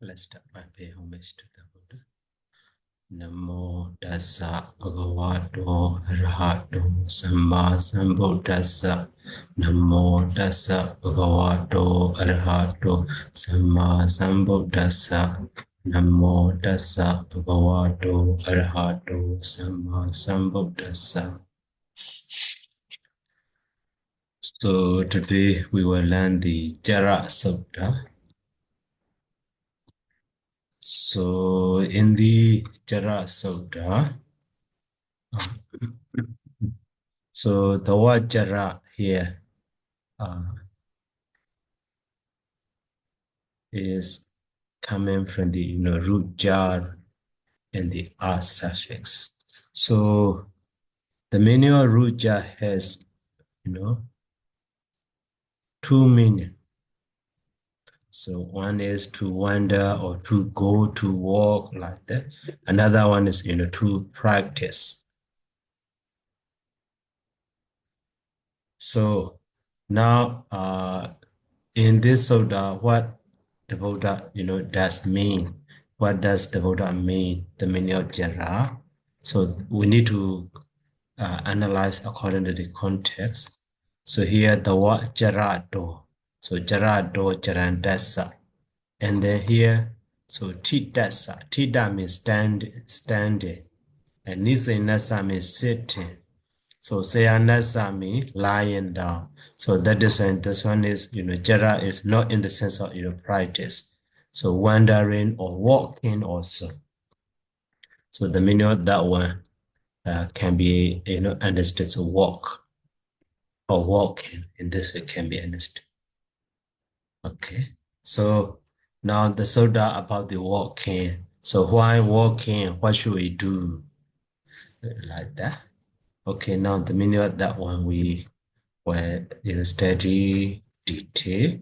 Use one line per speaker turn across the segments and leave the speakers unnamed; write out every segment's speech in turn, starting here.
Let's start by paying homage to the Buddha. Namo tassa bhagavato arahato samma sambuddhassa. Namo tassa bhagavato arahato samma sambuddhassa. Namo tassa bhagavato arahato samma sambuddhassa. So today we will learn the Jara Sutta. So in the Jara Sutta, so the word Jara here is coming from the root jar and the R suffix. So the meaning of root jar has two meanings. So one is to wander or to go to walk like that. Another one is to practice. So now in this Sutta, what the Buddha does mean? What does the Buddha mean? The meaning of Jara. So we need to analyze according to the context. So here the word Jarado. So Jarado Jarandasa. And then here, so Titasa. Tita means standing. And Nisanasa means sitting. So Sayanasa means lying down. So that is when this one is, Jara is not in the sense of, practice. So wandering or walking also. So the meaning of that one can be, understood to walk or walking. In this way can be understood. Okay. So now the Sutta about the walking. So why walking? What should we do? Like that. Okay, now the meaning of that one we will study detail.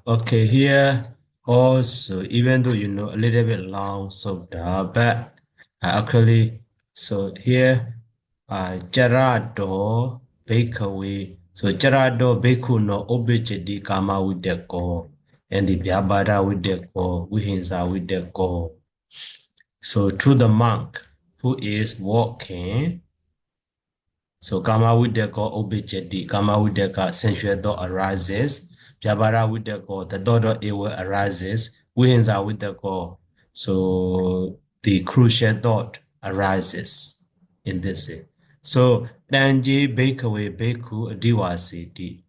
Okay, here also, even though a little bit long Sutta, but actually, so here, Jarado Bakeaway. So Jarado Beku no Obechedi Kama with the go, and the Biabada with the go, Wihinsa with the go. So to the monk who is walking, so Kama Wideko Obechedi, Kama Wideka sensual thought arises, Jabara Wideko, the thought of evil arises, Wihinsa Wideko. So the crucial thought arises in this way. So Danji Bakeaway Beku Diwasidi.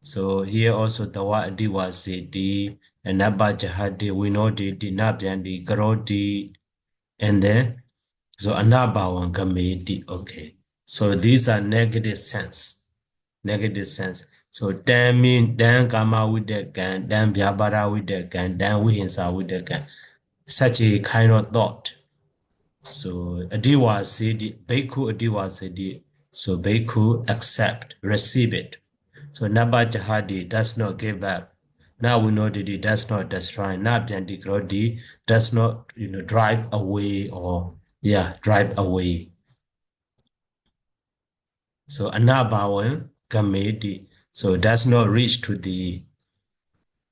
So here also the word Diwasidi and Nabajahadi, we know the Nabyandi, Garodi, and then so Anabawan Gamedi, okay. So these are negative sense. Negative sense. So dan mean dan kama with the gan, dan biabara with the gan, dan wihinsa with the gan. Such a kind of thought. So adiwa sedi, beku adiwa sedi. So beku accept, receive it. So Naba Jahadi does not give up. Now we know that it does not destroy. Nabjandi Grodi does not, drive away or drive away. So Anabawan Gamedi. So does not reach to the,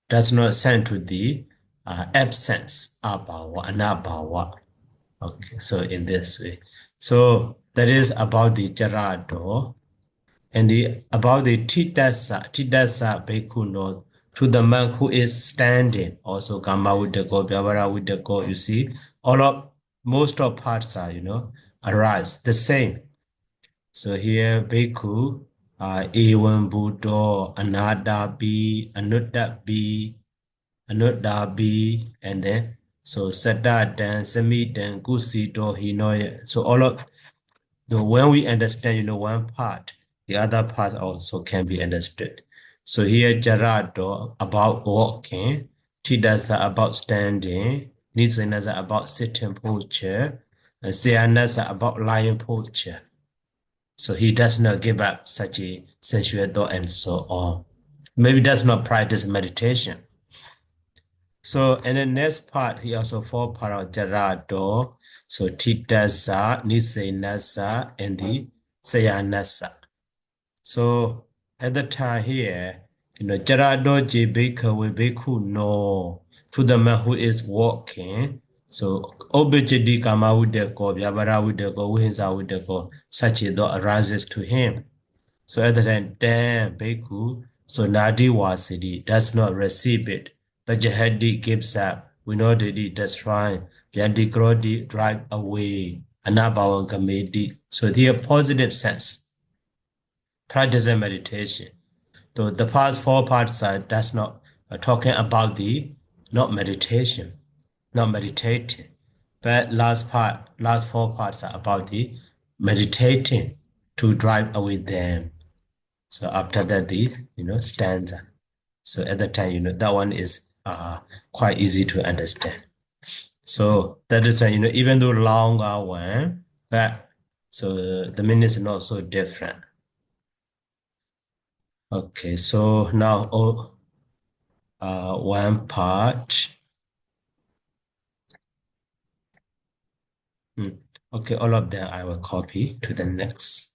does not send to the absence. Abawa, Anabawa. Okay, so in this way. So that is about the Jarado. And about the Tidasa Bhikkhuni, to the monk who is standing, also Kama with the go, Vyavara with the go, you see, most of parts are, arise the same. So here, Bhikkhu, Ewan Buddha, Anada B, Anutta B, Anutta B, and then, so Sada Dan, Sami Dan, Gusi Do, Hinoya. So all of the, when we understand, one part, the other part also can be understood. So here, Jarado about walking, Tidasa about standing, Nisanasa about sitting posture, and Sayanasa about lying posture. So he does not give up such a sensual thought and so on. Maybe does not practice meditation. So in the next part, he also fall part of Jarado, so Titasa, Nisanasa, and the Sayanasa. So at the time here, Jaradoji Bikawe Biku no to the man who is walking. So Obejidi Kama Udeko, Biabara Udeko, Uhinza Udeko, such a thought arises to him. So other than damn Beku, so Nadi Wasidi does not receive it. But Jahadi gives up. We know that it does try. Yandi Grodi drive away. Anabawan Gamedi. So the positive sense. Practice and meditation. So the past four parts are that's not talking about the not meditation, not meditating. But last four parts are about the meditating to drive away them. So after that, the stanza. So at the time, that one is quite easy to understand. So that is why even though longer one, but so the meaning is not so different. Okay, so now one part. Okay, all of them I will copy to the next.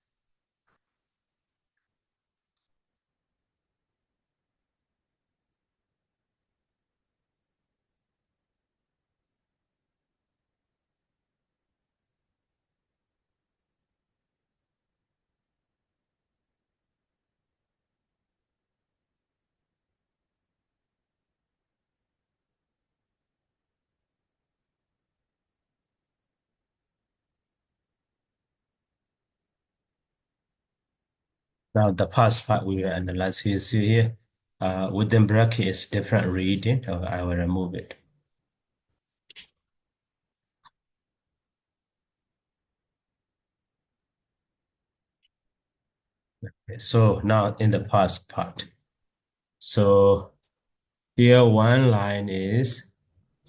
Now the past part we will analyze. You see here, within bracket is different reading. I will remove it. Okay, so now in the past part. So here one line is,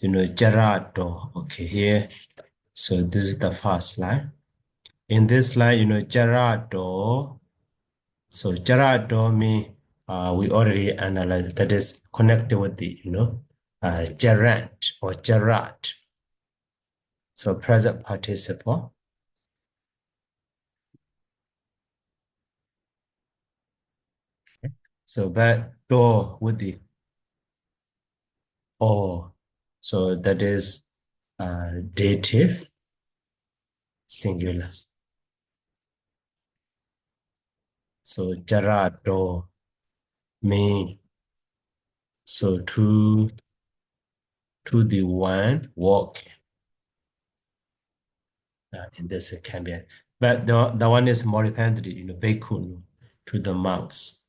gerato. Okay, here. So this is the first line. In this line, gerato. So gerato mean we already analyzed that is connected with the, gerund or gerard. So present participle. So but do with the or. So that is dative singular. So gerato mean so to the one walking. In this it can be, but the one is more dependent, bekun to the monks.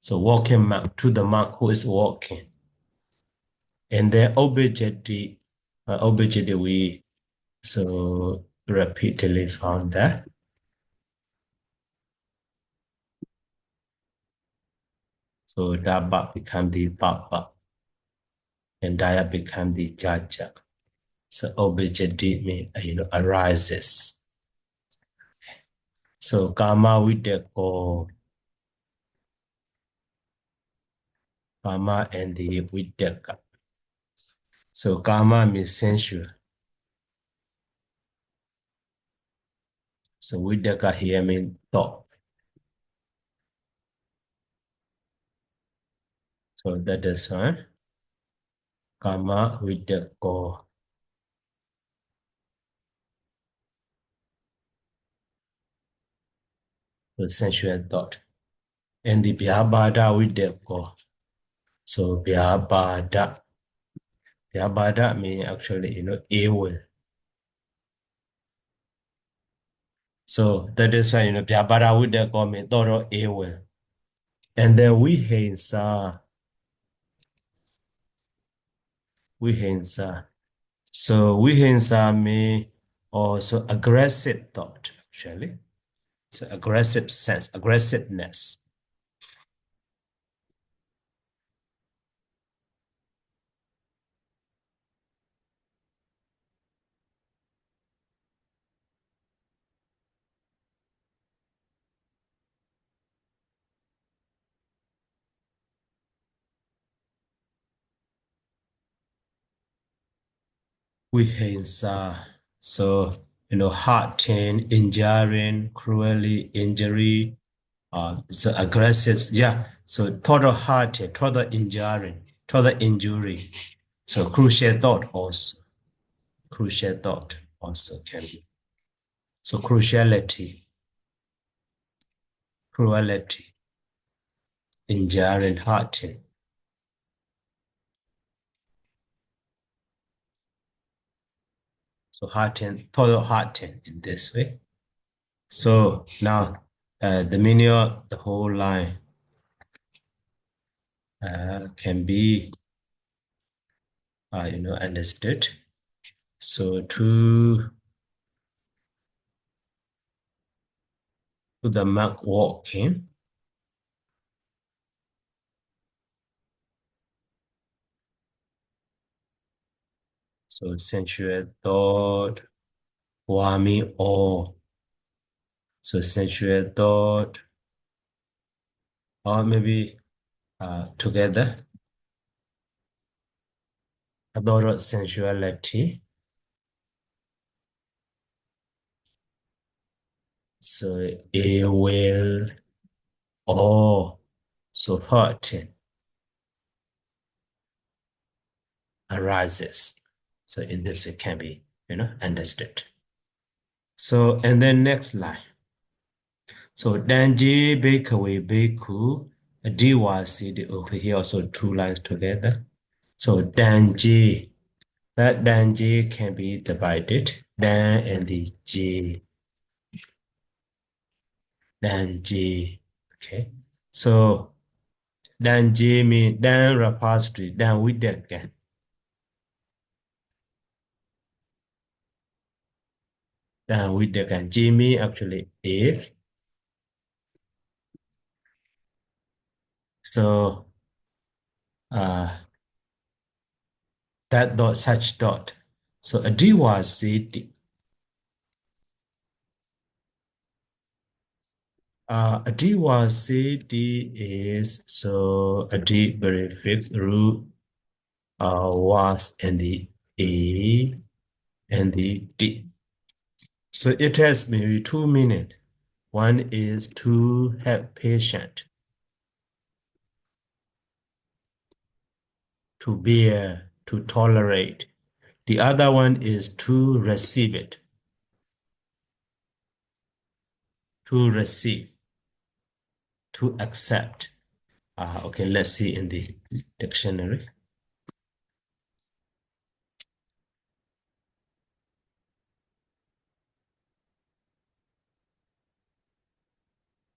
So walking monk to the monk who is walking. And then objet we so repeatedly found that. So Daba become the Baba and Daya become the Jaja. So objet mean arises. So Kama Videko, Kama and the Videka. So Kama means sensual. So Videka here means thought. So that is Kama Videko. So sensual thought. And the Vyabhada Videko. So Vyabhada. Vyabhada means actually, evil. So that is why, Vyabhada Videko means thorough evil. And then Vihensa. Vihensa. So Vihensa means also aggressive thought, actually. So aggressive sense, aggressiveness. Vihensa. So, heart pain, injuring, cruelly injury, So aggressive, yeah. So total heart, total injury. So crucial thought also. Crucial thought also can be. So cruciality, cruelty, injuring, hurting. So hurting, total hurting in this way. So now the meaning of the whole line can be understood. So to the mark walking. So sensual thought, wami or. So sensual thought, or maybe together, about sensuality. So a will or so hurting arises. So in this it can be, understood. So and then next line. So Danji Bakeaway Baku Diwasi over here also two lines together. So Danji, that Danji can be divided. Dan and the J. Danji. Okay. So Danji means Dan repository, Dan with that again. Dan with the again. Jimmy actually if. So that dot such dot. So a Diwasi a D was C D is so a D very fixed root was and the A and the D. So it has maybe 2 minutes. One is to help patient to bear, to tolerate. The other one is to receive it, to receive, to accept. Okay, let's see in the dictionary.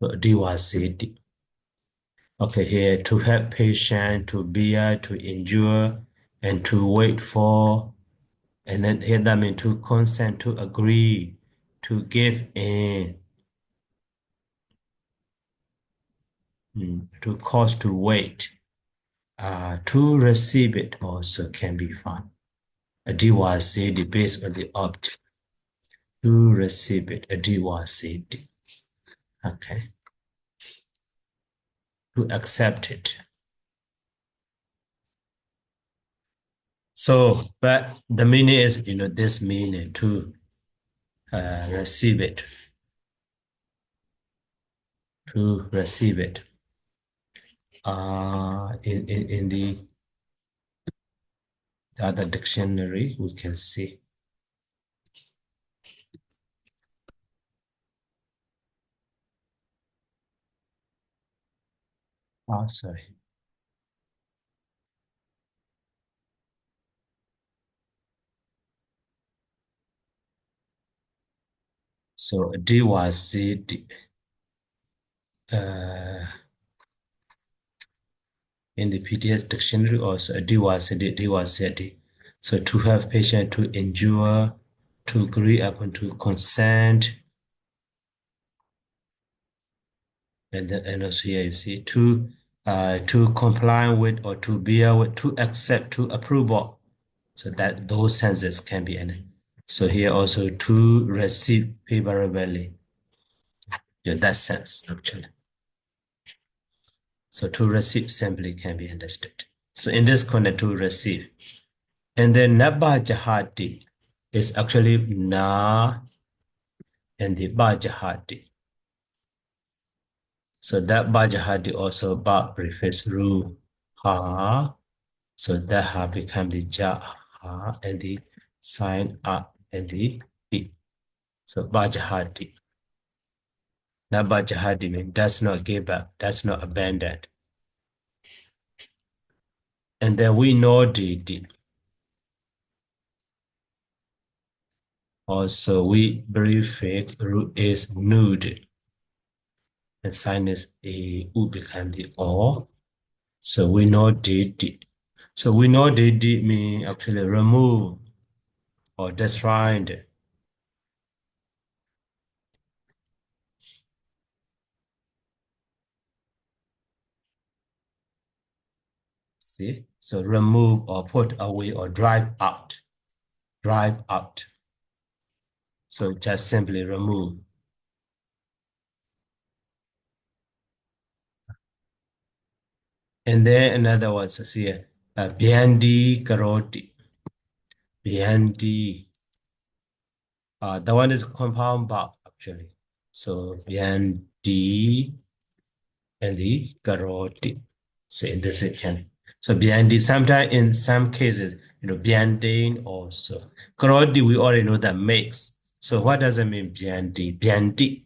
So D was C D. Okay, here to help patient, to bear, to endure, and to wait for. And then here that means to consent, to agree, to give in, to cause to wait. To receive it also can be found. A diwasidi based on the object. To receive it, a diwasidi. Okay. To accept it. So, but the meaning is, this meaning to receive it. To receive it. In the other dictionary, we can see. Oh, sorry. So D was C. In the PDS dictionary also D was C. So to have patience, to endure, to agree upon, to consent, and also here you see to comply with or to bear with, to accept, to approve of. So that those senses can be in it. So here also to receive favorably. Yeah, that sense actually. So to receive simply can be understood. So in this context, to receive. And then Nabajahati is actually Na and the Bajahati. So that Bajahadi also ba prefix ru ha. So that ha become the ja ha and the sign up and the di. So Bajahadi. That Bajahadi means does not give up, does not abandon. And then we know the also we prefix ru is nude. And sign is a u become the or. So we know did. So we know did mean actually remove or destroyed. See? So remove or put away or drive out. Drive out. So just simply remove. And then another one, so see, Biyandi Karoti. Biyandi. That one is compound verb actually. So Biyandi and the Karoti. So in this it can. So Biyandi, sometimes in some cases, Biyandin also. Karoti, we already know that makes. So what does it mean, Biyandi? Biyandi.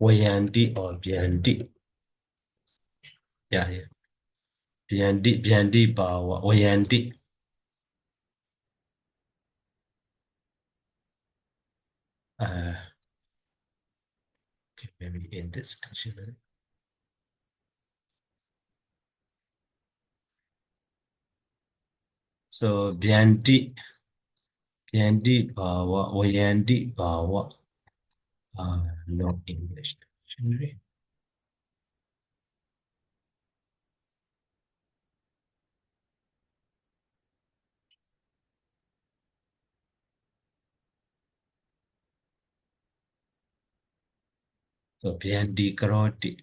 Wayandi or Biyandi. Yeah, yeah. Biyandi, Biyandi, Bawa, Wayandi. Okay, maybe in this dictionary. So Biyandi, Biyandi, Bawa, Wayandi, Bawa. No English dictionary. So Biyandi, Karoti.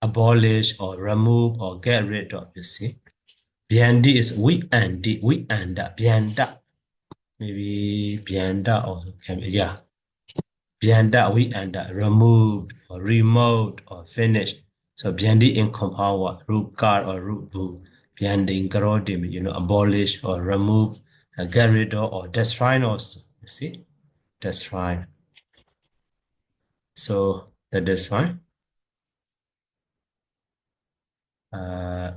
Abolish or remove or get rid of, you see. Biyandi is we and Biyanda. Maybe Biyanda also can be, yeah. Biyanda, we and removed or removed or finished. So Biyandi in compound root car or root boo. Biyandi in Garodim, abolish or remove, get rid of or destroy also. You see? Destroy. So the destroy. Uh,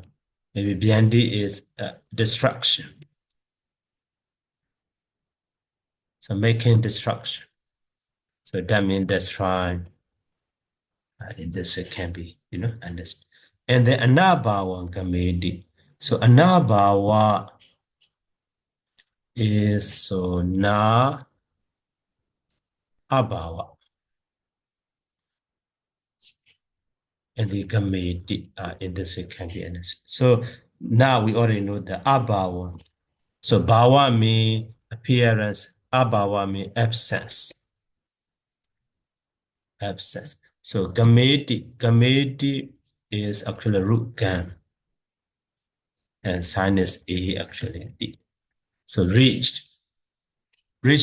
maybe Biyandi is destruction. So making destruction. So that means destroy. In this way can be, understood. And then anabawa gamedi. So anabawa is so na abawa. And the gamedi in this way can be understood. So now we already know the abawa. So bawa mean appearance, abawa mean absence. Absence. So gamedi is actually root gam. And sign is A actually. So reached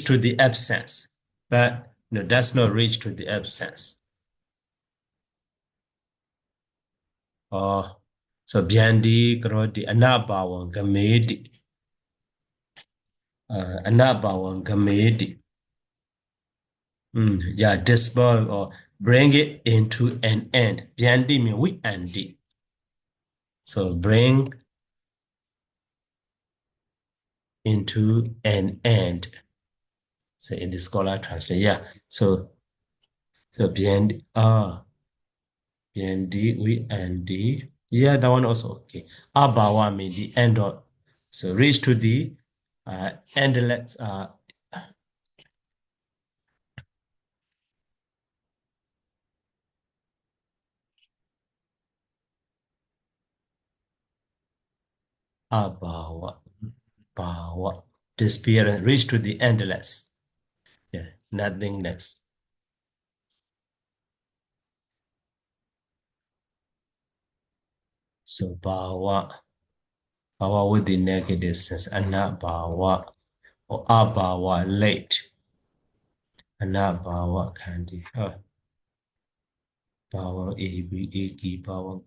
to the absence, but no, does not reach to the absence. Oh, so Biandi Grodi Anabawang Gamedi. Anabawang Gamedi. Yeah, disperse or bring it into an end. Biandi mean we andi. So bring into an end. So in the scholar translation, yeah. So Biandi BND, we and D. Yeah, that one also okay. Abawa mean the end of. So reach to the endless Abawa. Bawa. Disappear reach to the endless. Yeah, nothingness. So Bawa. Bawa with the negative sense and not Bawa or Abawa late. Anabawa Kandi. Power A, B, A, key power.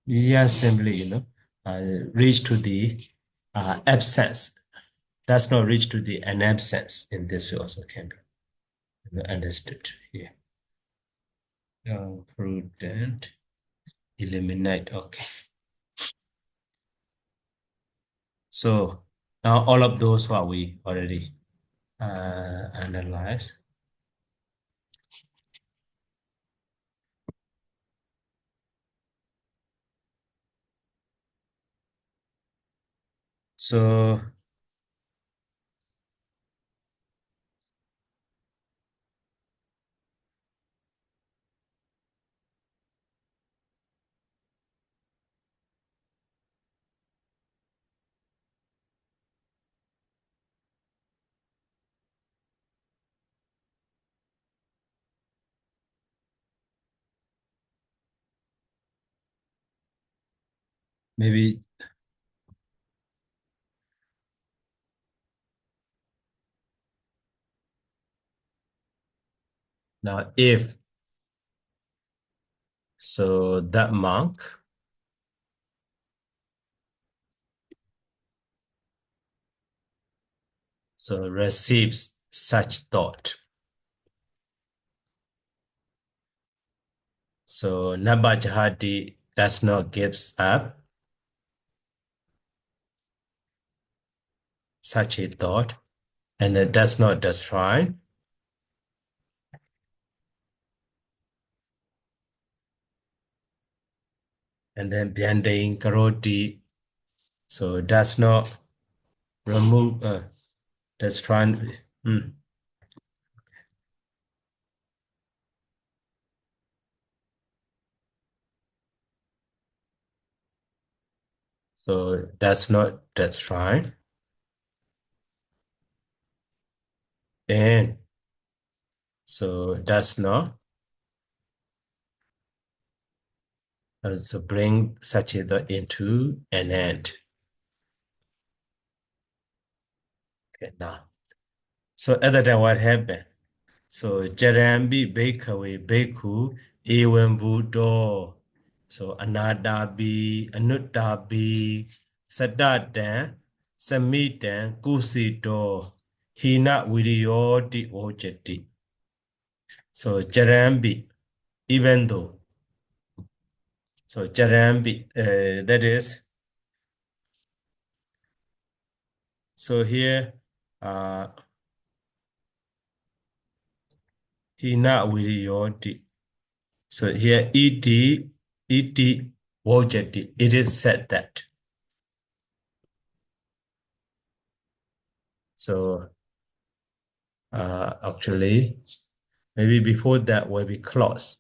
Just simply, reach to the absence. Does not reach to the an absence in this way also can be understood here. Prudent. Eliminate. Okay. So now all of those what we already analyze. So maybe now if so that monk so receives such thought. So Nabajahati does not gives up such a thought and it does not destroy. And then Byandain Karoti, so does not remove, destroy. So does not destroy. And so does not also bring such a thought into an end. Okay, now. So other than what happened? So Jarambi Bhikkhave Bhikkhu Evam Buddho. So Anadabi, Anuttabi, Sadatan, Samitan, Kusito, Hina Vidiyoti Ojati. So Jarambi, even though. So Jarambi, that is. So here, Hina Vidiyoti. So here, et Wojati, it is said that. So actually, maybe before that will be clause.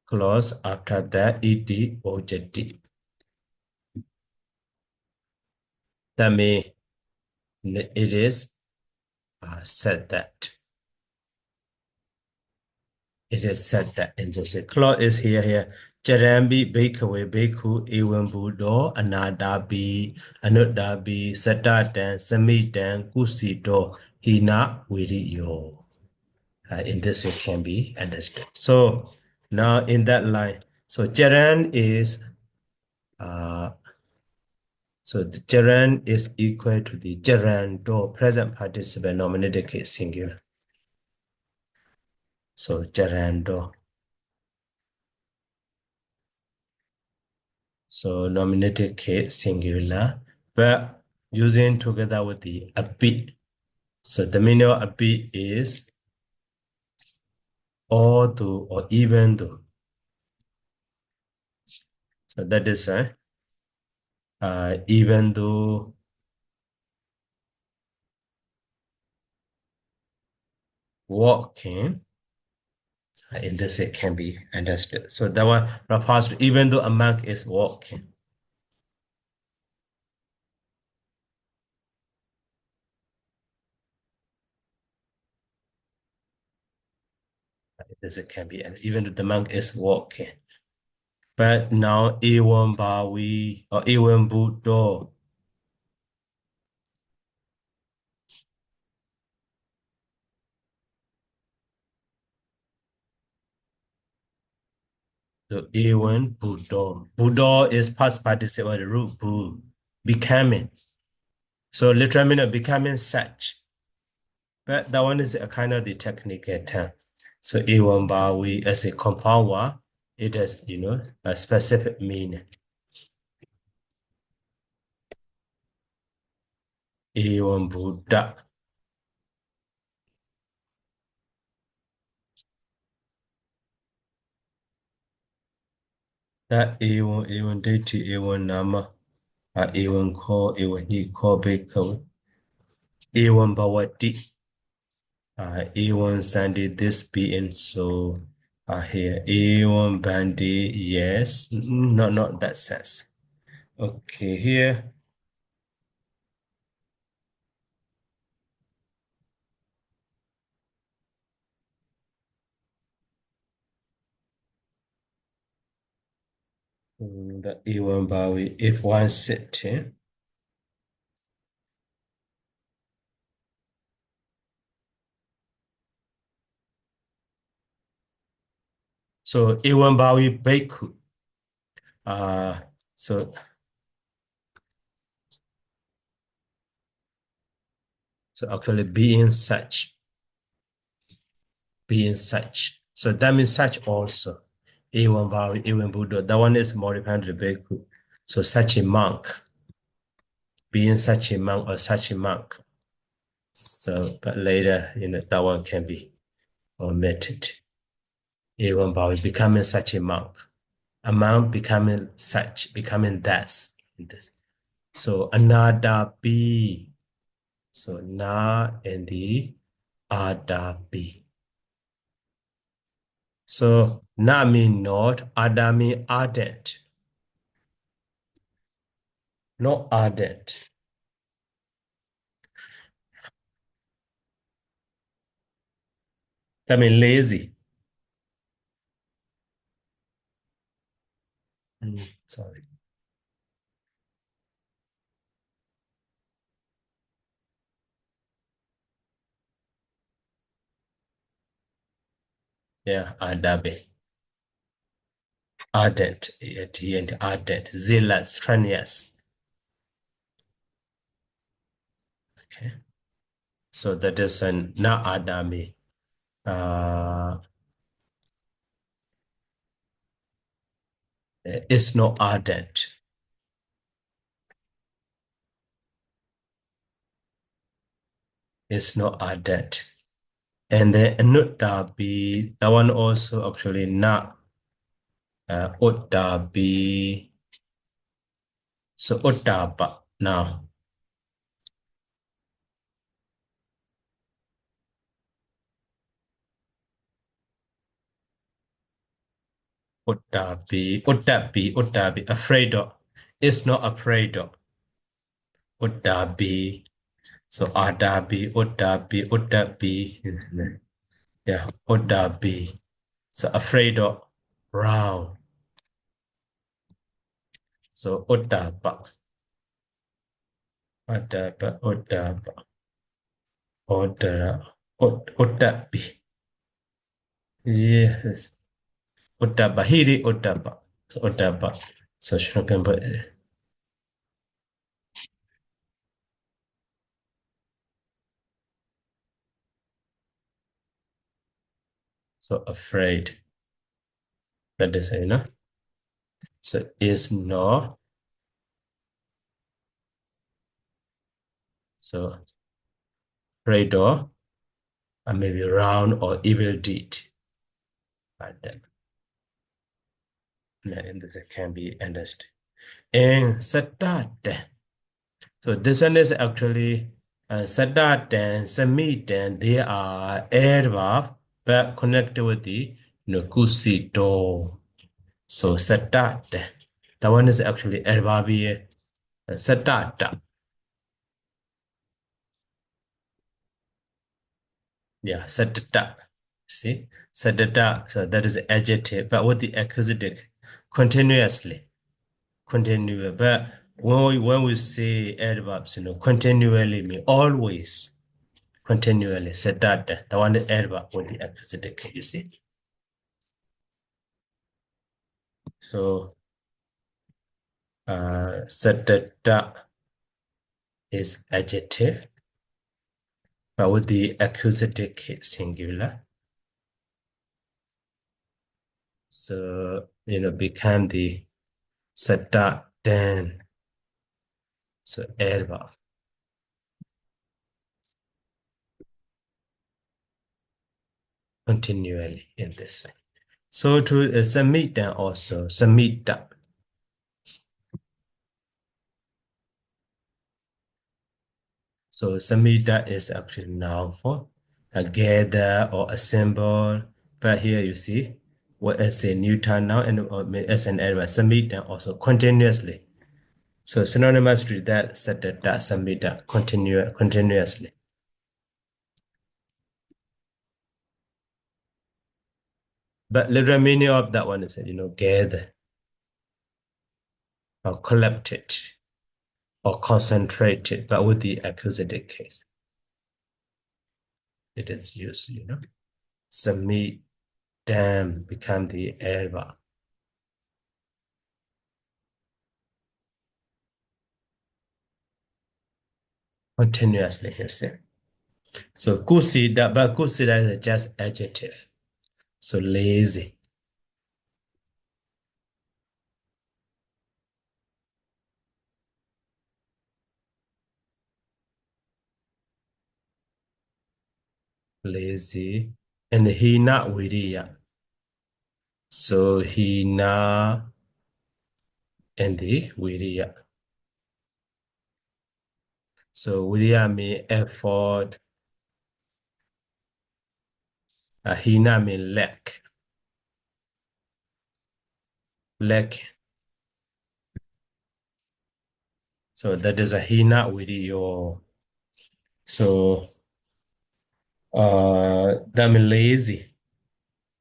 Clause after that, et Wojati. That means it is said that. It is said that in this clause is here. Charambi Bhikkhave Bhikkhu Evam Buddho Anadabi Anuttabi Satatan Samitan Kusito Hina Viriyo. In this way can be understood. So now in that line, so Charan is so the Charan is equal to the Charan do present participle nominated case singular. So Charan do. So nominated case singular, but using together with the api. So the meaning of api is although or even though. So that is even though walking in this way can be understood. So that one refers to even though a monk is walking. This can be, and even if the monk is walking. But now Ewan Bawi or Ewan Buddha. So A1 Budo. Budo is past participle of the root bu, becoming. So literal meaning of becoming such. But that one is a kind of the technical term. So A1 bar we as a compound word, it has, a specific meaning. A1 Buddha. That A1 deity, A1 nama, A1 call, A1 he call baker, A1 bawati, A1 Sandy, this being so here, A1 bandy, yes, no, not that sense. Okay, here. The A1 Bowie, if one city. So A1 Bowie Baiku. So actually being such. So that means such also. A1 Bowie, A1 Buddha. That one is more dependent on the Baiku. So such a monk. Being such a monk or such a monk. So, but later, that one can be omitted. A1 Bowie becoming such a monk. A monk becoming such, becoming that. So another B. So na and the other B. So na mean not, other mean ardent. Not ardent. That mean lazy. Sorry. Yeah, adabe. Ardent, and ardent, zealous, strenuous. Okay. So that is an na adami. It's not ardent. It's not ardent. And then Nuttabi, that one also actually not Uttabi. So Uttaba now. Uttabi, afraid of. It's not afraid of. Uttabi. So Uttabi. Yeah, Uttabi. So afraid of round. So Uttaba. Uttaba. Uttabi. Yes. Uttaba. Hiri Uttaba. So Uttaba. So shrunken but so afraid. That is, So is no. So afraid of, and maybe round or evil deed. Like that. And this can be understood. And Satate. So this one is actually Sadat and Samit, and they are adverb but connected with the Nukusito. So Sadat. That one is actually adverb here. Satata. Yeah, satata. See? Satata. So that is the adjective, but with the accusative continuously. Continuous. But when we say adverbs, continually mean always. Continually. Satata. The one the adverb with the accusative, you see? So satata is adjective, but with the accusative case singular. So, become the sata then. So adverb continually in this way. So to submit then also submit that. So samhita is actually noun for a gather or assemble. But here you see what is a neuter noun and as an adverb. Samhita also continuously. So synonymous with that satata samhita continuously. But literal meaning of that one is gather or collected or concentrated, but with the accusative case. It is used, Submit them become the adverb. Continuously, you see. So kusida, but kusida is just adjective. So lazy. Lazy. And hina wiriya. So hina and the wiriya. So wiriya mean effort. Hina mean lack. Lack. So that is a hina wiriyo. So that mean lazy.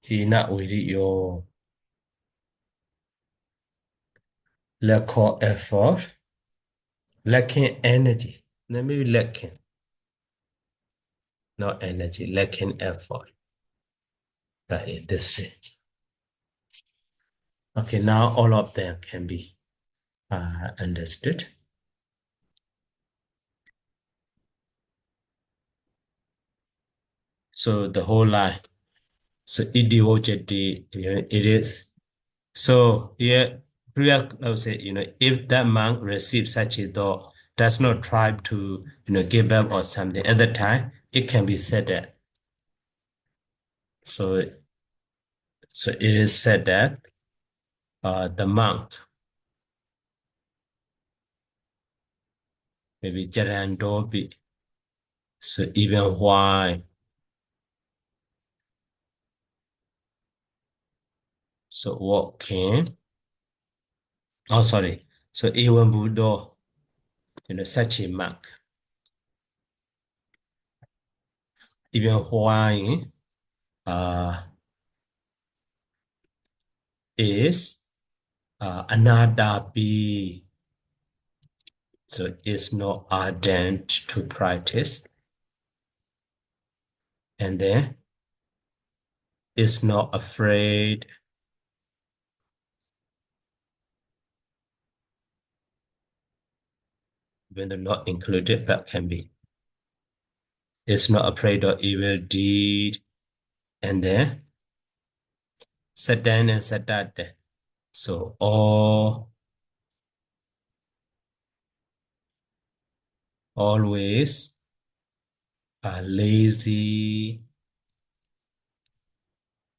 Hina wiriyo. Lack of effort. Lacking energy. Let me lacking. Not energy, lacking effort. Right, this way. Okay, now all of them can be understood. So the whole line. So idiojeti, it is. So here, I would say, if that monk receives such a dog, does not try to, give up or something. At the time, it can be said that. So, so it is said that the monk, maybe Jarandobi. So even why? So walking. Oh, sorry. So even Buddha, such a monk. Even why is another be. So it's not ardent to practice. And then it's not afraid. Even though not included, but can be. It's not afraid of evil deed. And then Satan and Satate. So always lazy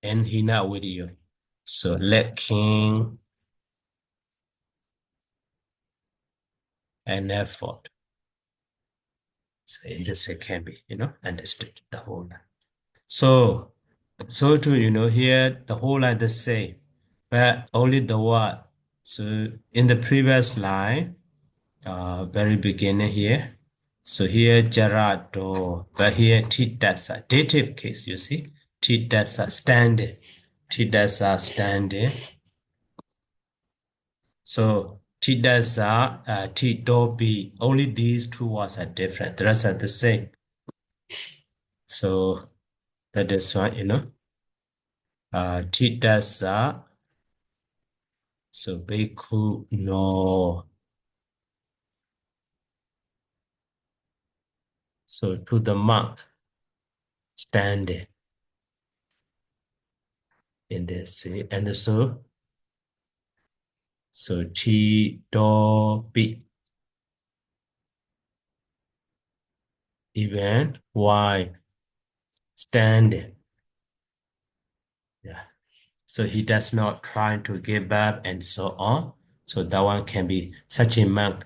and hina with you. So lacking an effort. So in this way can be, understood the whole line. So to, here the whole line the same, but only the word. So in the previous line, very beginning here. So here Jarado, but here Titasa, dative case, you see, Titasa standing, Titasa standing. So Titasa, Titobi, only these two words are different. The rest are the same. So that is why, Titasa So bhikkhu no. So to the monk standing in this way. And so T do pi. Even while standing. Yeah. So he does not try to give up and so on. So that one can be, such a monk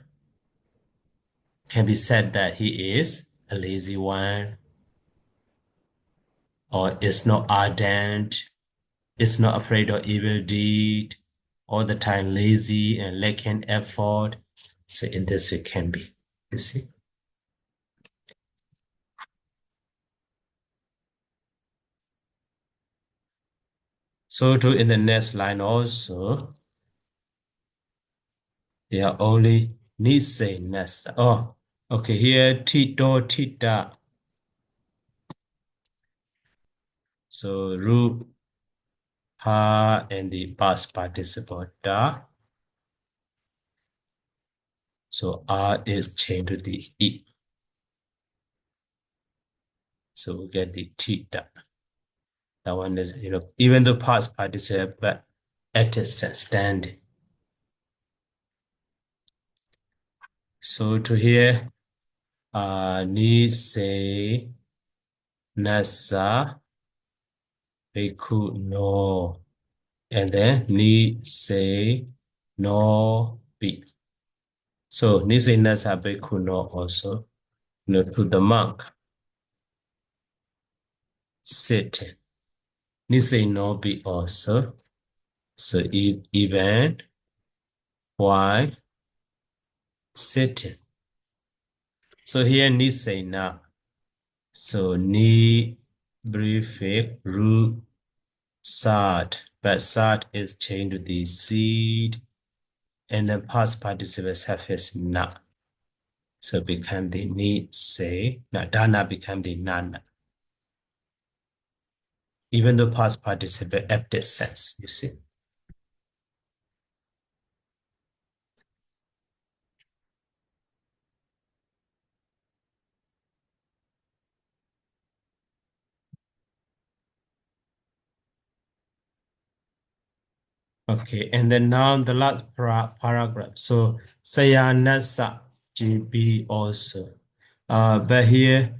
can be said that he is a lazy one, or is not ardent, is not afraid of evil deed, all the time lazy and lacking effort. So in this way can be, you see. So too in the next line also, they are only nise nasa. Oh, okay, here tito tita. So ru ha and the past participle da. So R is changed to the E. So we get the theta. That one is, even the past participle, but active sense standing. So to here, ni say nasa bhikkhu no. And then ni say no be. So ni say nasa bhikkhu no also, to the monk sitting. Ni say no be also. So even why sitting. So here ni say na. So ni prefix root sat, but sat is changed to the seed, and then past participle suffix na. So become the ni say. Now dana become the nana. Even though past participle active sense, you see. Okay, and then now the last paragraph. So sayanasa GB also. But here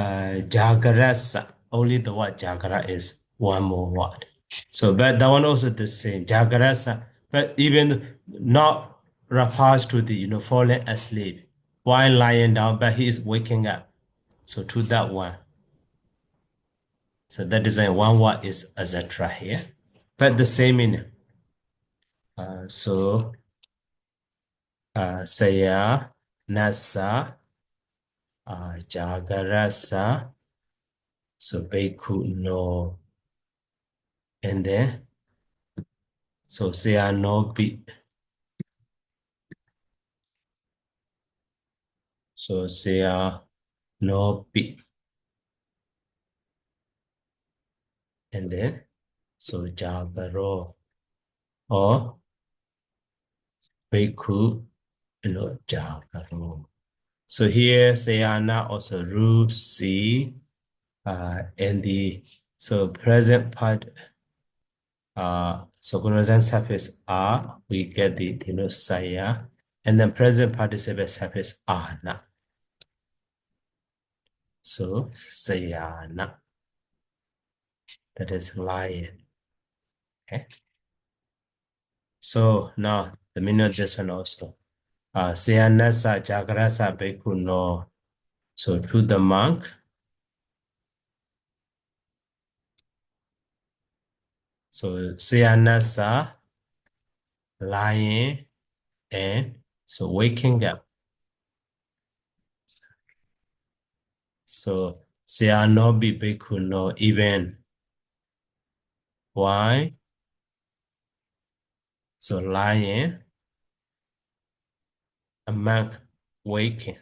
jagarasa, only the word jagara is one more word. So but that one also the same. Jagarasa, but even not refers to the falling asleep while lying down, but he is waking up. So to that one. So that is one word is etc. here. But the same meaning. So saya nasa jagarasa, so bhikkhu no, and then so saya no bi, so saya no bi, and then so jagaro or bhikkhu no jagaro. So here sayana also root C, and the so present part. So conjunction suffix R, we get the saya, and then present participle suffix ana. So sayana, that is lion. Okay. So now the meaning of this one also. Sayanasa jagrasa bhikkhu no. So to the monk, so sayanasa, lying, and so waking up. So sayanobi bhikkhu no, even why? So lying, a monk waking.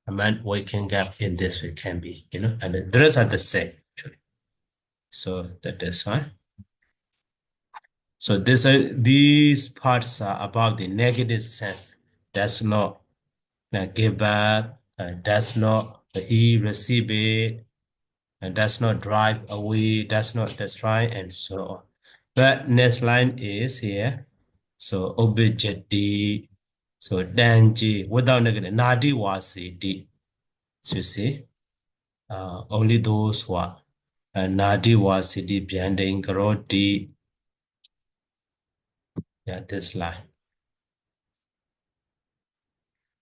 A man waking up in this way can be, and the rest are the same. Actually. So that is why. So these parts are about the negative sense. Does not give back, does not he receive it, and does not drive away, does not destroy, and so on. But next line is here. So objecti, so danji, without negative, nadi wasi di. So you see, only those who are nadi wasi di beyond karoti. Yeah, this line.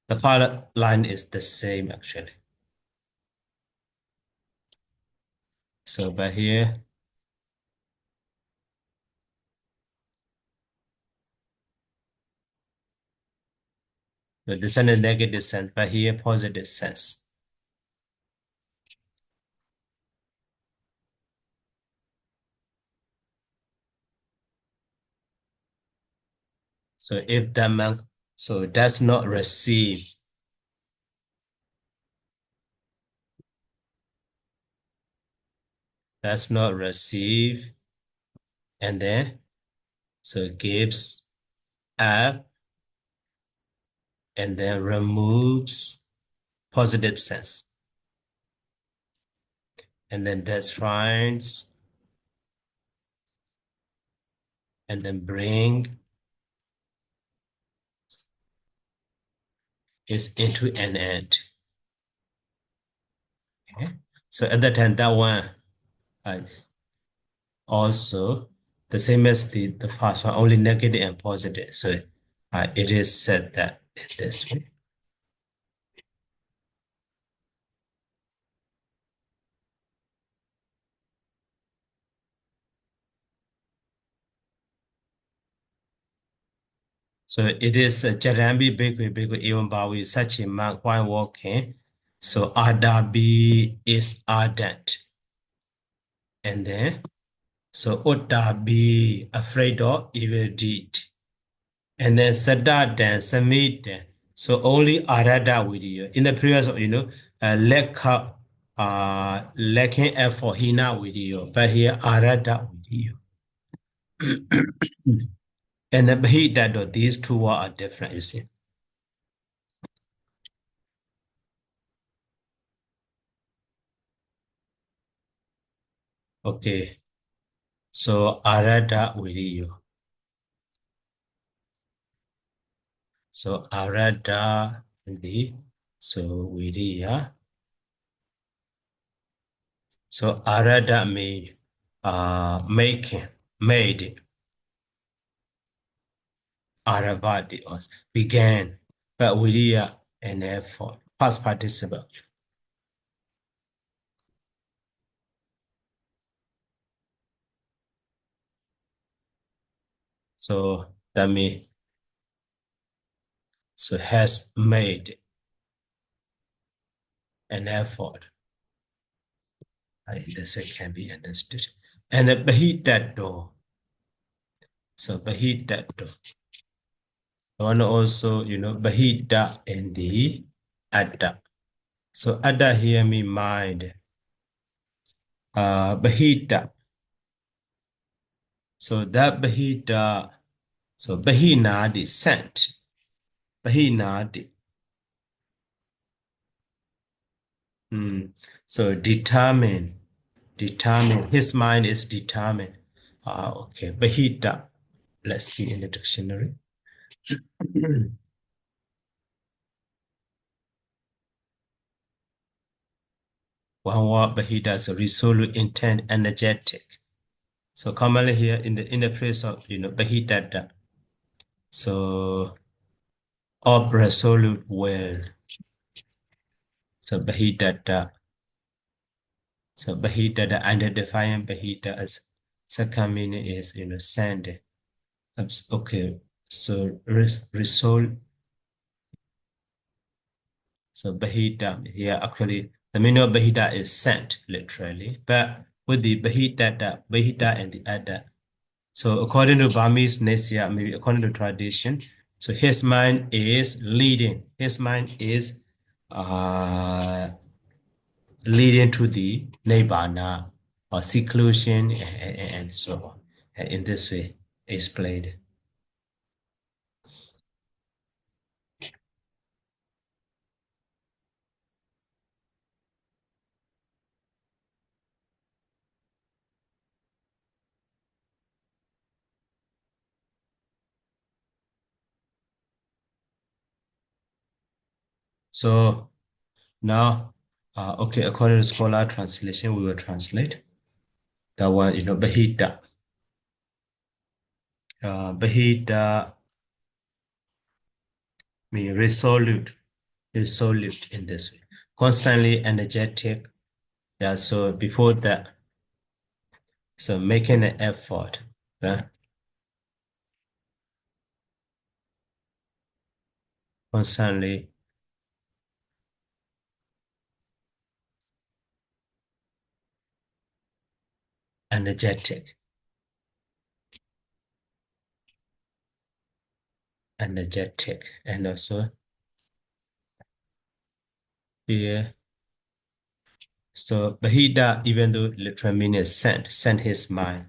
The final line is the same actually. So by here, the descent is negative descent, but here positive sense. So if that man so does not receive, and then so gives up and then removes positive sense. And then destroys and then bring is into an end. Okay. So at that time, that one also the same as the first one, only negative and positive. So it is said that this way. So it is Jarambi Bhikkhve Bhikkhve Evam Bhavi such a man while walking. So Adabi is ardent. And then so Uttabi afraid of evil deed. And then Sadadan Samita. So only Arada with you. In the previous, lacking effort hina with you. But here Arada with you. And the Bahita, these two are different, you see. Okay. So Arada with you. So Arada the so Viriya. So Arada mean making, made. Aravati or began, but Viriya and effort. Past participle. So that means so has made an effort. This way can be understood. And the Bahitato. So Bahitato. One also, Bahita and the Adda. So Adda here mean mind. Bahita. So that Bahita, so Bahinadi sent. Bahinadi. So determine. His mind is determined. Okay. Bahita. Let's see in the dictionary. One word Bahita, so resolute, intent, energetic. So commonly here in the place of Bahita. So of resolute will. So Bahita. So Bahita, the identifying Bahita as second meaning is send. Okay. So resolve. So Bahita here actually the meaning of Bahita is sent literally, but with the Bahita and the Ada. So according to Burmese Nasia, maybe according to tradition, so his mind is leading. His mind is leading to the Nibbana or seclusion and so on in this way. is played. So now, okay, according to scholar translation, we will translate that one, Bahita. Bahita means resolute in this way. Constantly energetic. Yeah, so before that, so making an effort. Constantly energetic. Energetic. And also here. So Bahida, even though literal meaning is sent his mind.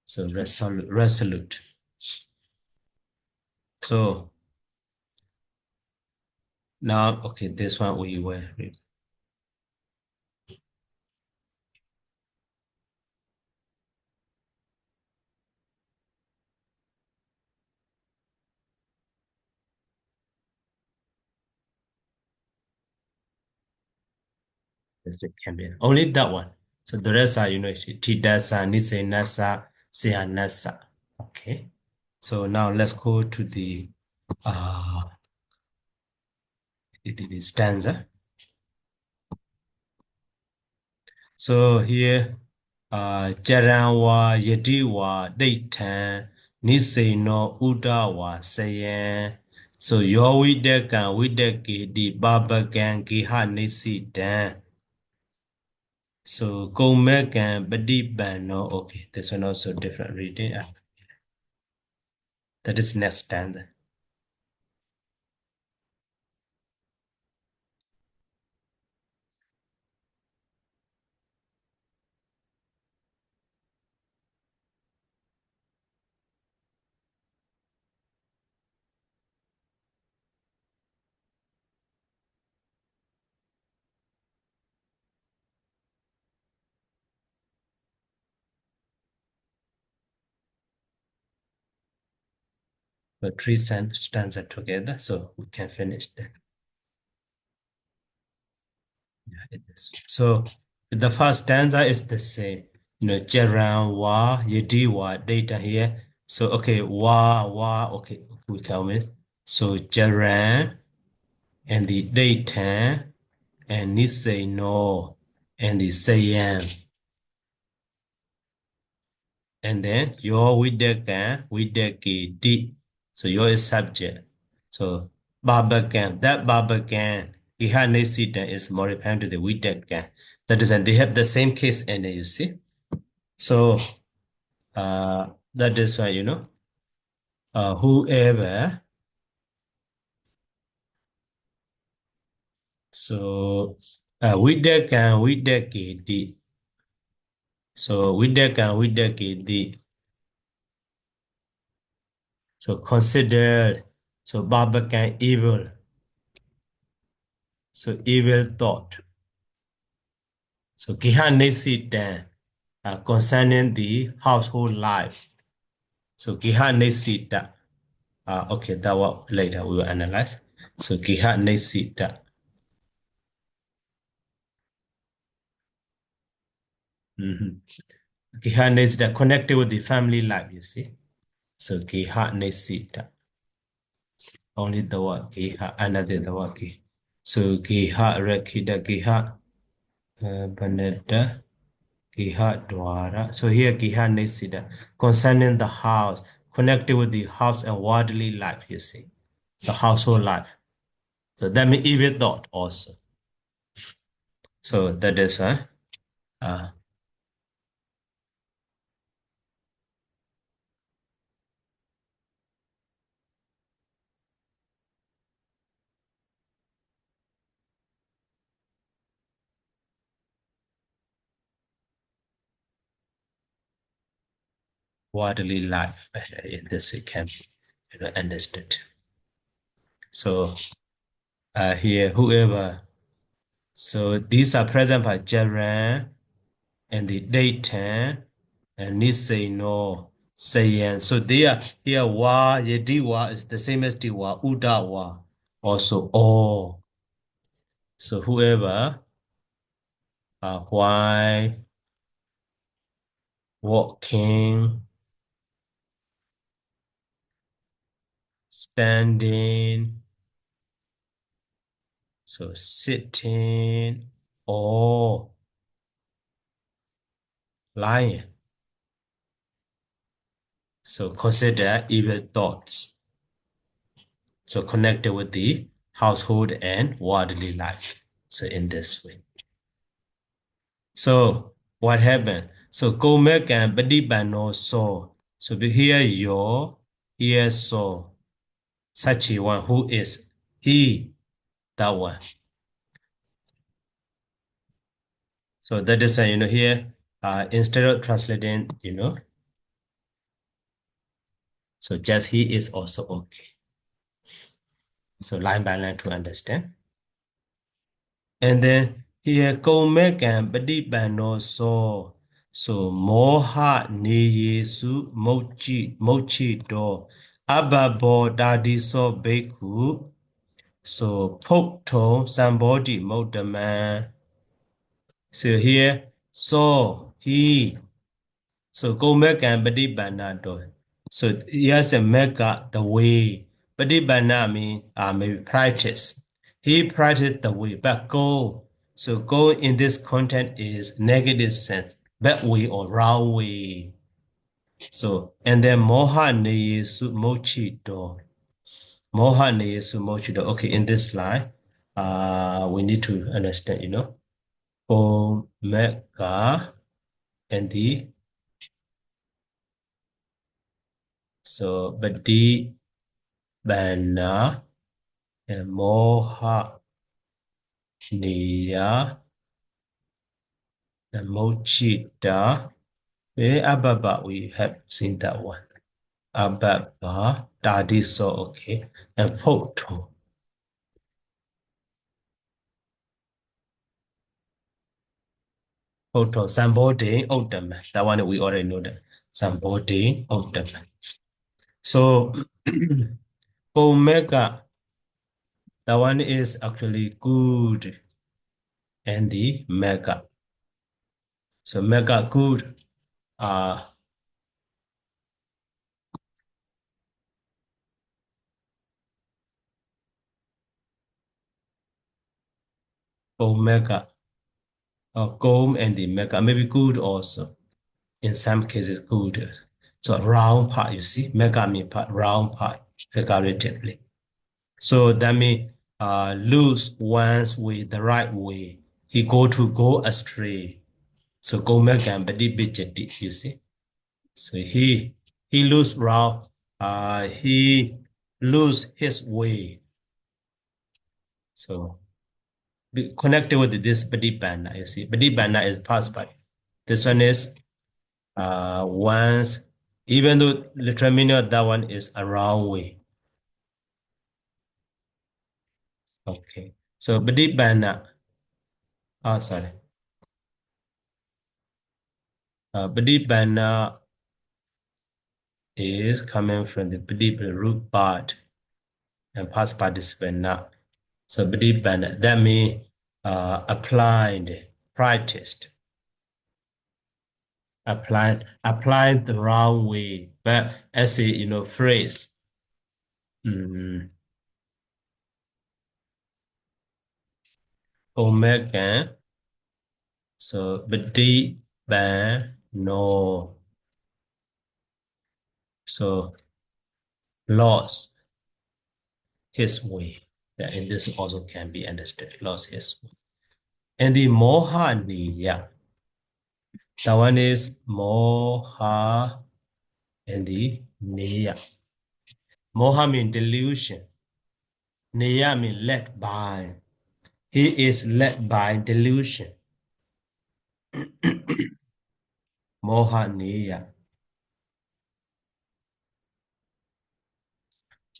So resolute. So now, okay, this one we will read. This can be only that one. So the rest are, Tidasa, Nise, Nasa, Seha, Nasa. Okay. So now let's go to the stanza. So here, Jaranwa, Yediwa, Daytan, Nise no Udawa, Sayan. So yo with the di Baba Gang, Giha Nisi Dan. So go Megan, Badi no. Okay, this one also different reading. That is next stanza. The three stanza together, so we can finish that. Yeah, it is. So the first stanza is the same. Jaran wa yedi wa data here. So okay, wa okay, we come with. So Jaran and the data and ni say no and the sayan. And then your with the di. So your is subject. So Barbican, that Barbican, Ihanesita is modified to the Widekan. That is, and they have the same case and you see. So that is why, whoever, so Widekan, di. So Widekan, di. So considered, so Barbican evil. So evil thought. So Gihanesita concerning the household life. So Gihanesita. Okay, that one later we will analyze. So Gihanesita. Gihanesita connected with the family life, you see. So Gihanesita. Only the word Giha, another the word Giha. So Giha Rakida Giha Baneda. Giha Dwara. So here Giha Nesida concerning the house, connected with the house and worldly life, you see. So household life. So that means evil thought also. So that is why. Uh, worldly life. In this it can be understood. So here, whoever. So these are present by Jaran and the daytime and Nisei no Sayan. So they are here wa Yediwa is the same as Diwa, Udawa, also all. So whoever why walking, standing, so sitting, or lying. So consider evil thoughts. So connected with the household and worldly life. So in this way. So what happened? So Gomek and Badibano saw. So here your, here saw such a one who is he, that one. So that is, here, instead of translating, so just he is also okay. So line by line to understand. And then here, Gomek and Badibano saw. So moha ni Yesu mochi do ababo dadi so beku. So Pokto somebody modaman. So here, so he. So go make and Badibana do. So here's a mega the way. Badibana mean maybe practice. He practiced the way, but go. So go in this content is negative sense, bad way or wrong way. So and then moha ne yesu mochi do. Moha ne yesu mochi do. Okay, in this line, we need to understand, omega and the so badi bana and moha niya and mochita. Ababa, we have seen that one. Ababa, dadi so okay. And photo. Photo, somebody ultimate. That one we already know that. Somebody ultimate. So omega, that one is actually good. And the mega. So mega good. Omega or comb and the mega, maybe good also. In some cases, good. So round part, you see, mega mean part, round part, figuratively. So that means lose one's way the right way. He go astray. So go mega and badi bijeti, you see. So he lose round, he lose his way. So be connected with this Badibana, you see. Badibana is past by. This one is once, even though the terminal of that one is a wrong way. Okay. So Badibana, sorry. Badibana is coming from the Badibana root part and past participant now. So Badibana, that means applied, practiced. Applied the wrong way, but as a phrase. Omega, so badi ba no, so lost his way. And this also can be understood, lost his way. And the moha niya, that one is moha and the niya. Moha means delusion. Niya means led by. He is led by delusion. Moha niya.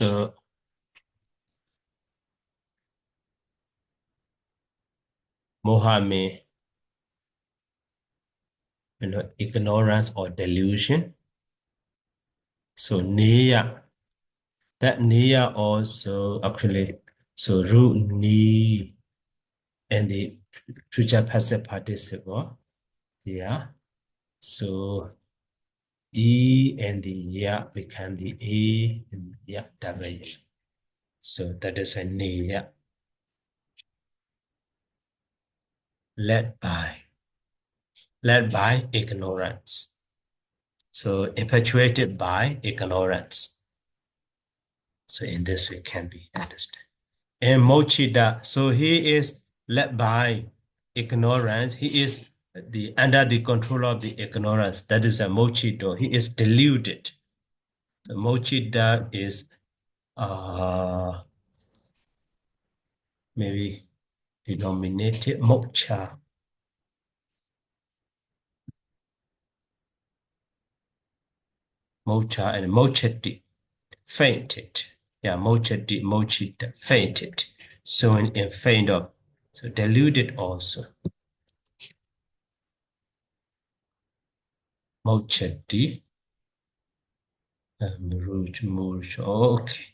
So moha means, ignorance or delusion. So niya, that niya also actually, so ru ni and the future passive participle. Yeah. So E and the ya become the A and ya W. So that is a niya. Led by ignorance. So infatuated by ignorance. So in this way can be understood. And mochida, so he is led by ignorance. He is under the control of the ignorance. That is a mochido. He is deluded. The mochida is maybe denominated mocha. Mocha and mocheti, fainted. Yeah, mocheti, mochita, fainted. So in faint of, so deluded also. Mocheti, muruj, okay.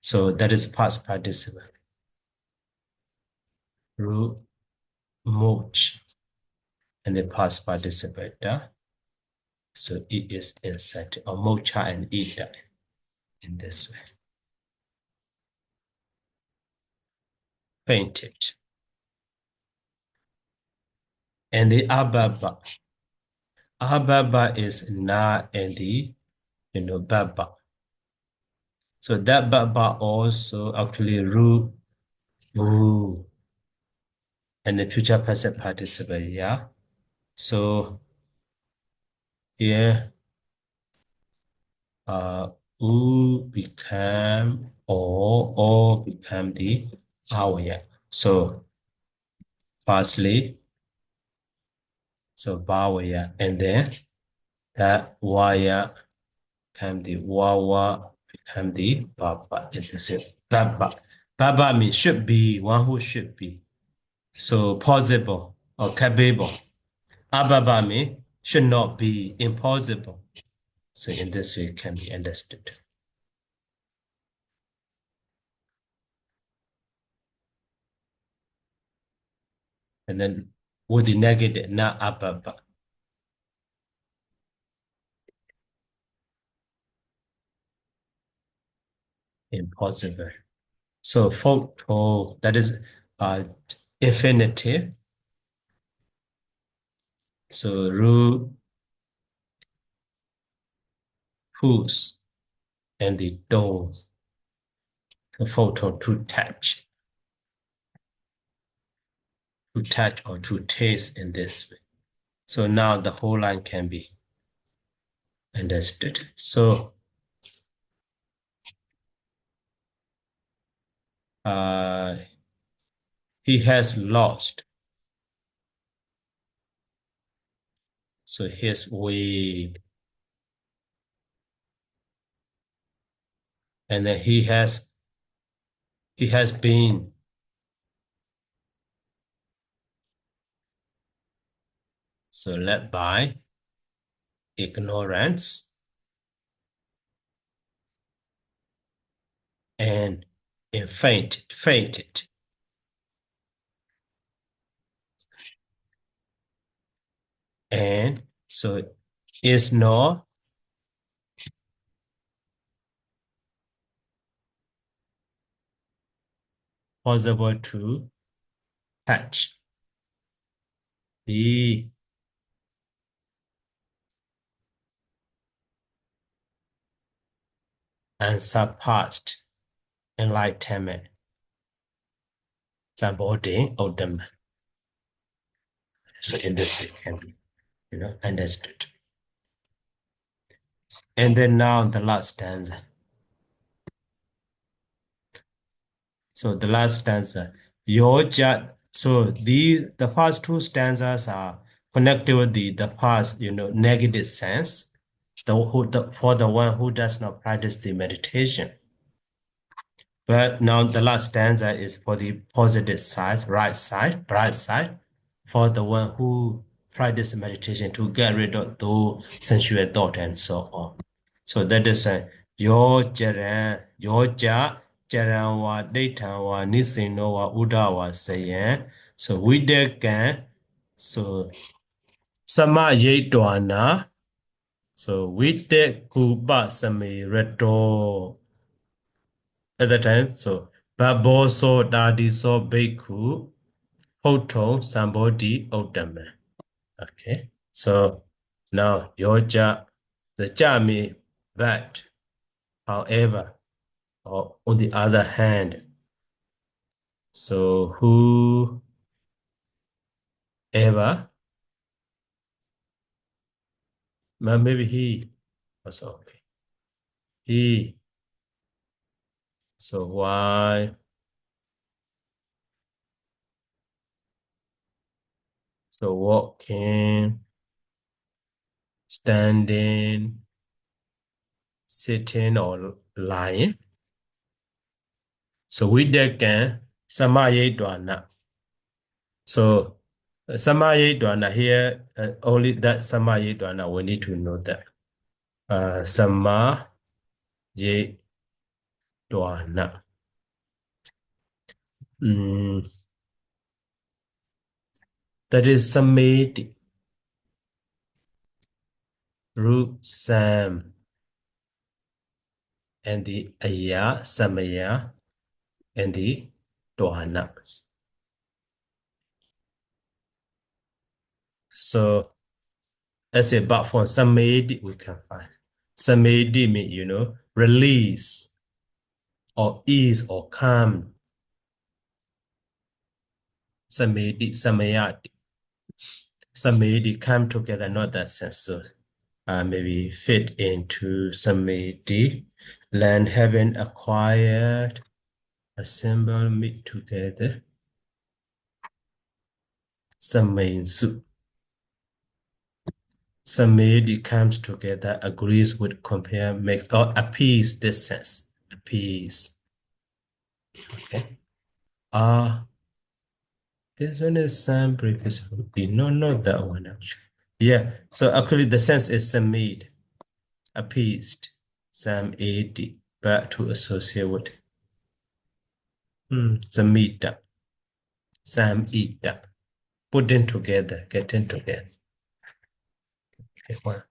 So that is past participle. Ru, moch, and the past participle. So it is inside, or mocha and ita in this way. Fainted. And the ababa. Ababa is na and the, baba. So that baba also actually ru, and the future passive participle, yeah. So here, u become or become the awaya. So firstly, so bawaya, and then that waya become the wawa, become the baba. This is it. Baba. Baba means should be, one who should be. So possible or capable. Ababa means should not be, impossible. So in this way it can be understood. And then with the negative, na ababa. Impossible. So photo, that is infinitive. So ru, whose, and the those. The photo to touch. To touch or to taste in this way. So now the whole line can be understood. So he has lost. So his way. And then he has been. So led by ignorance and fainted. And so is not possible to touch. The unsurpassed enlightenment. Somebody of them. So in this way can be, understood. And then now the last stanza. So the last stanza, so the first two stanzas are connected with the past, negative sense, for the one who does not practice the meditation. But now the last stanza is for the positive side, right side, bright side, for the one who practice meditation to get rid of those sensual thought and so on. So that is your jaran, your ja, jaran wa, daytan wa, nisino wa, uda wa, sayan. So we can, so sama ye dwana, so we kuba same reto. At the time, so Babo so Dadi so Bhikkhu Hoto Sambodhi Ottama. Okay. So now your ja, the ja means that, however, or on the other hand. So whoever, maybe he also okay. He. So why? So walking, standing, sitting, or lying. So we can Samaye Dwana. So Samaye Dwana here, only that Samaye Dwana, we need to know that. Samaye Dwana. That is Samedi. Root Sam. And the Aya, Samaya, and the Dwana. So as a but for Samedi, we can find. Samedi mean, release or ease or calm. Samedi, Samayati. Samadhi come together, not that sense. So maybe fit into Samadhi, land having acquired, assemble, meet together. Samadhi. Samadhi comes together, agrees with, compare, makes, or appease this sense. Appease. Okay. This one is some previous would be. No, not that one actually. Yeah. So actually the sense is Samadhi. Appeased, Sam 80, but to associate with Samita, Sam Ita, putting together, getting together. Okay, one.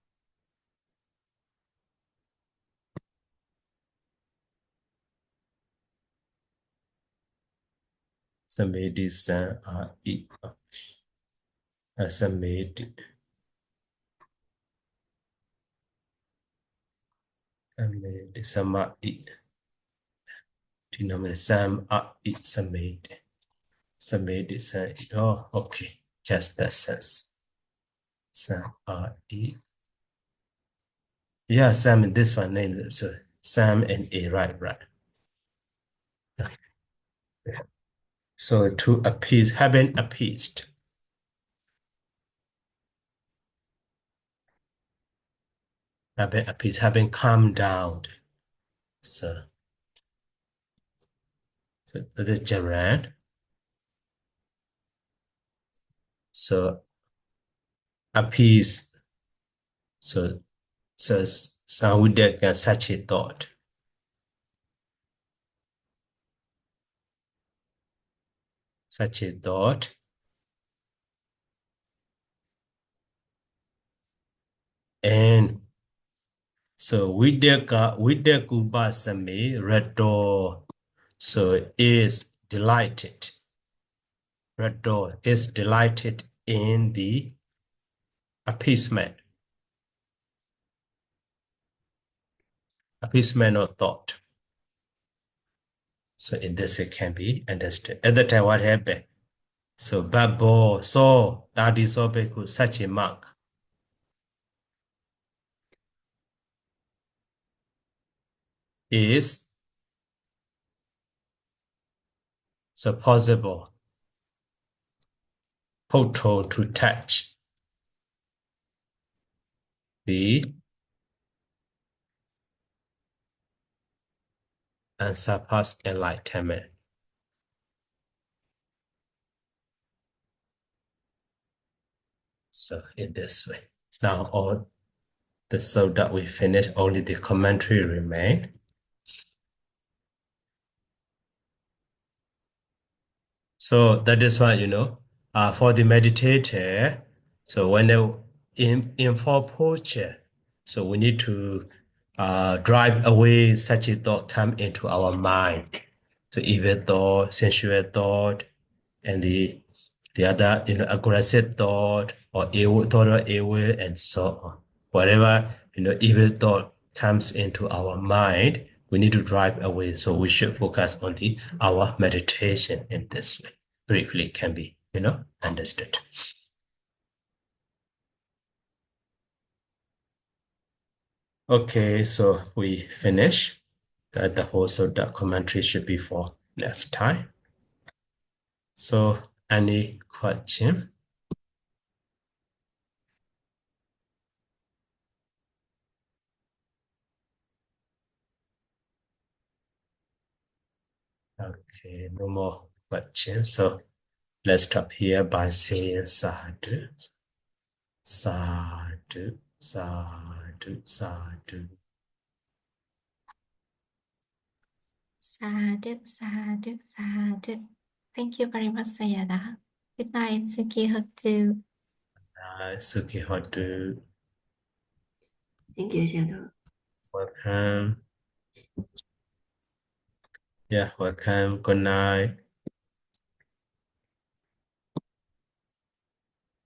Samedi, Sam Ita, Samedi, Samedi, Sama Ita, denominator Sam Ita, Samedi, Samedi, Sam. Oh, okay, just that sense. Sam Ita. Yeah, Sam in this one name, so Sam and A, right. So to appease, having appeased. Having appeased, having calmed down. So that is Jaran. So appease. So Sawudeka such a thought. Such a thought. And so Videkuba Same Redo. So is delighted. Redo is delighted in the appeasement. Appeasement of thought. So in this it can be understood. At the time, what happened? So Babo saw Dadi Sobeku, such a monk. Is so possible poto to touch the and surpass enlightenment. So in this way. Now all the sutta we finished, only the commentary remain. So that is why, for the meditator, so when they in four posture, so we need to drive away such a thought come into our mind. So evil thought, sensual thought, and the other, aggressive thought or evil thought or evil and so on. Whatever, evil thought comes into our mind, we need to drive away. So we should focus on our meditation in this way. Briefly can be, understood. Okay, so we finish. The whole Sutta commentary should be for next time. So any question? Okay, no more questions. So let's stop here by saying sadhu, sadhu, sadhu, sadhu.
Sadhu, sadhu, sadhu. Thank you very much, Sayadaw. Good night, Suki Hotu.
Suki Hotu.
Thank you, Shadow.
Welcome. Yeah, welcome. Good night.